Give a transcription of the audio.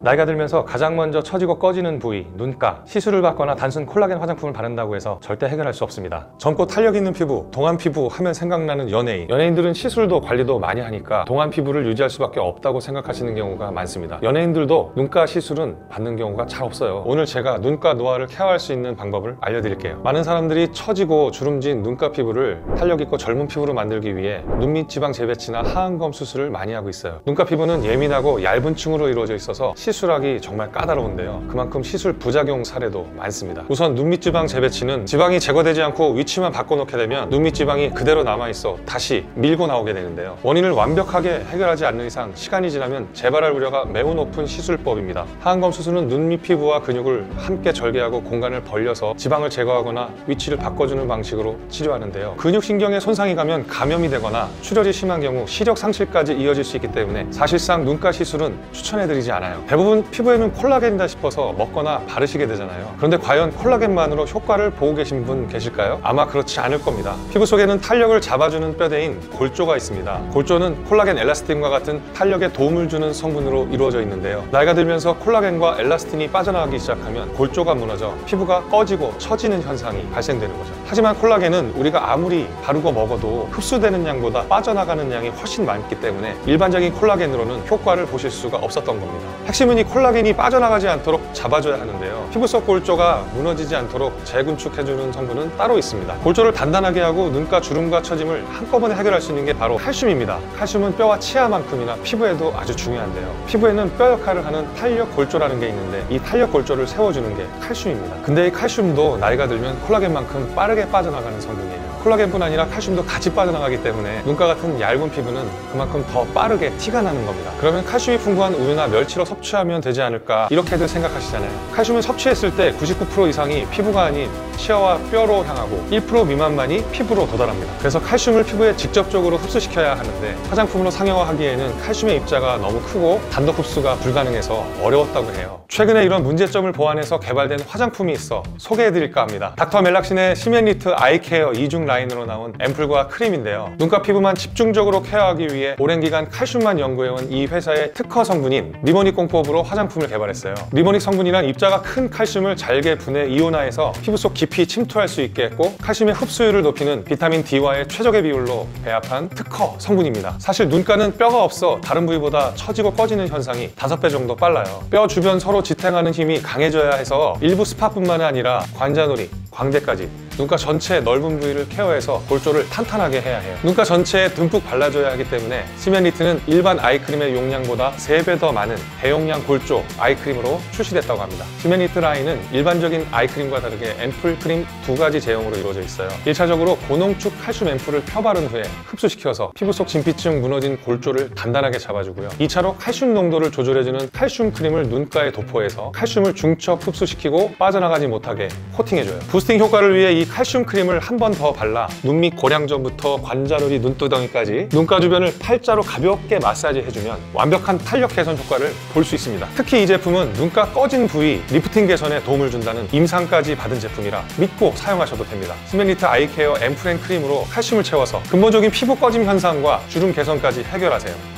나이가 들면서 가장 먼저 처지고 꺼지는 부위, 눈가, 시술을 받거나 단순 콜라겐 화장품을 바른다고 해서 절대 해결할 수 없습니다. 젊고 탄력 있는 피부, 동안 피부 하면 생각나는 연예인들은 시술도 관리도 많이 하니까 동안 피부를 유지할 수밖에 없다고 생각하시는 경우가 많습니다. 연예인들도 눈가 시술은 받는 경우가 잘 없어요. 오늘 제가 눈가 노화를 케어할 수 있는 방법을 알려드릴게요. 많은 사람들이 처지고 주름진 눈가 피부를 탄력 있고 젊은 피부로 만들기 위해 눈밑 지방 재배치나 하안검 수술을 많이 하고 있어요. 눈가 피부는 예민하고 얇은 층으로 이루어져 있어서 시술하기 정말 까다로운데요. 그만큼 시술 부작용 사례도 많습니다. 우선 눈밑 지방 재배치는 지방이 제거되지 않고 위치만 바꿔놓게 되면 눈밑 지방이 그대로 남아있어 다시 밀고 나오게 되는데요. 원인을 완벽하게 해결하지 않는 이상 시간이 지나면 재발할 우려가 매우 높은 시술법입니다. 하안검 수술은 눈밑 피부와 근육을 함께 절개하고 공간을 벌려서 지방을 제거하거나 위치를 바꿔주는 방식으로 치료하는데요. 근육신경에 손상이 가면 감염이 되거나 출혈이 심한 경우 시력 상실까지 이어질 수 있기 때문에 사실상 눈가 시술은 추천해드리지 않아요. 대부분 피부에는 콜라겐이다 싶어서 먹거나 바르시게 되잖아요. 그런데 과연 콜라겐만으로 효과를 보고 계신 분 계실까요? 아마 그렇지 않을 겁니다. 피부 속에는 탄력을 잡아주는 뼈대인 골조가 있습니다. 골조는 콜라겐 엘라스틴과 같은 탄력에 도움을 주는 성분으로 이루어져 있는데요. 나이가 들면서 콜라겐과 엘라스틴이 빠져나가기 시작하면 골조가 무너져 피부가 꺼지고 처지는 현상이 발생되는 거죠. 하지만 콜라겐은 우리가 아무리 바르고 먹어도 흡수되는 양보다 빠져나가는 양이 훨씬 많기 때문에 일반적인 콜라겐으로는 효과를 보실 수가 없었던 겁니다. 핵심은 이 콜라겐이 빠져나가지 않도록 잡아줘야 하는데요. 피부 속 골조가 무너지지 않도록 재군축해주는 성분은 따로 있습니다. 골조를 단단하게 하고 눈가 주름과 처짐을 한꺼번에 해결할 수 있는 게 바로 칼슘입니다. 칼슘은 뼈와 치아만큼이나 피부에도 아주 중요한데요. 피부에는 뼈 역할을 하는 탄력 골조라는 게 있는데 이 탄력 골조를 세워주는 게 칼슘입니다. 근데 이 칼슘도 나이가 들면 콜라겐만큼 빠르게 빠져나가는 성분이에요. 콜라겐뿐 아니라 칼슘도 같이 빠져나가기 때문에 눈가 같은 얇은 피부는 그만큼 더 빠르게 티가 나는 겁니다. 그러면 칼슘이 풍부한 우유나 멸치로 섭취하면 되지 않을까 이렇게들 생각하시잖아요. 칼슘을 섭취했을 때 99% 이상이 피부가 아닌 치아와 뼈로 향하고 1% 미만만이 피부로 도달합니다. 그래서 칼슘을 피부에 직접적으로 흡수시켜야 하는데 화장품으로 상용화하기에는 칼슘의 입자가 너무 크고 단독 흡수가 불가능해서 어려웠다고 해요. 최근에 이런 문제점을 보완해서 개발된 화장품이 있어 소개해드릴까 합니다. 닥터 멜락신의 시멘리트 아이케어 2중 라인으로 나온 앰플과 크림인데요. 눈가 피부만 집중적으로 케어하기 위해 오랜 기간 칼슘만 연구해온 이 회사의 특허 성분인 리모닉 공법으로 화장품을 개발했어요. 리모닉 성분이란 입자가 큰 칼슘을 잘게 분해 이온화해서 피부 속 깊이 침투할 수 있게 했고 칼슘의 흡수율을 높이는 비타민 D와의 최적의 비율로 배합한 특허 성분입니다. 사실 눈가는 뼈가 없어 다른 부위보다 처지고 꺼지는 현상이 5배 정도 빨라요. 뼈 주변 서로 지탱하는 힘이 강해져야 해서 일부 스파뿐만 아니라 관자놀이, 광대까지 눈가 전체 넓은 부위를 케어해서 골조를 탄탄하게 해야 해요. 눈가 전체에 듬뿍 발라줘야 하기 때문에 시멘리트는 일반 아이크림의 용량보다 3배 더 많은 대용량 골조 아이크림으로 출시됐다고 합니다. 시멘리트 라인은 일반적인 아이크림과 다르게 앰플, 크림 2가지 제형으로 이루어져 있어요. 1차적으로 고농축 칼슘 앰플을 펴바른 후에 흡수시켜서 피부 속 진피층 무너진 골조를 단단하게 잡아주고요. 2차로 칼슘 농도를 조절해주는 칼슘 크림을 눈가에 도포해서 칼슘을 중첩 흡수시키고 빠져나가지 못하게 코팅해줘요. 부스팅 효과를 위해 이 칼슘 크림을 한 번 더 발라 눈밑 고량점부터 관자놀이 눈두덩이까지 눈가 주변을 팔자로 가볍게 마사지 해주면 완벽한 탄력 개선 효과를 볼 수 있습니다. 특히 이 제품은 눈가 꺼진 부위 리프팅 개선에 도움을 준다는 임상까지 받은 제품이라 믿고 사용하셔도 됩니다. 시멘리트 아이케어 앰플 앤 크림으로 칼슘을 채워서 근본적인 피부 꺼짐 현상과 주름 개선까지 해결하세요.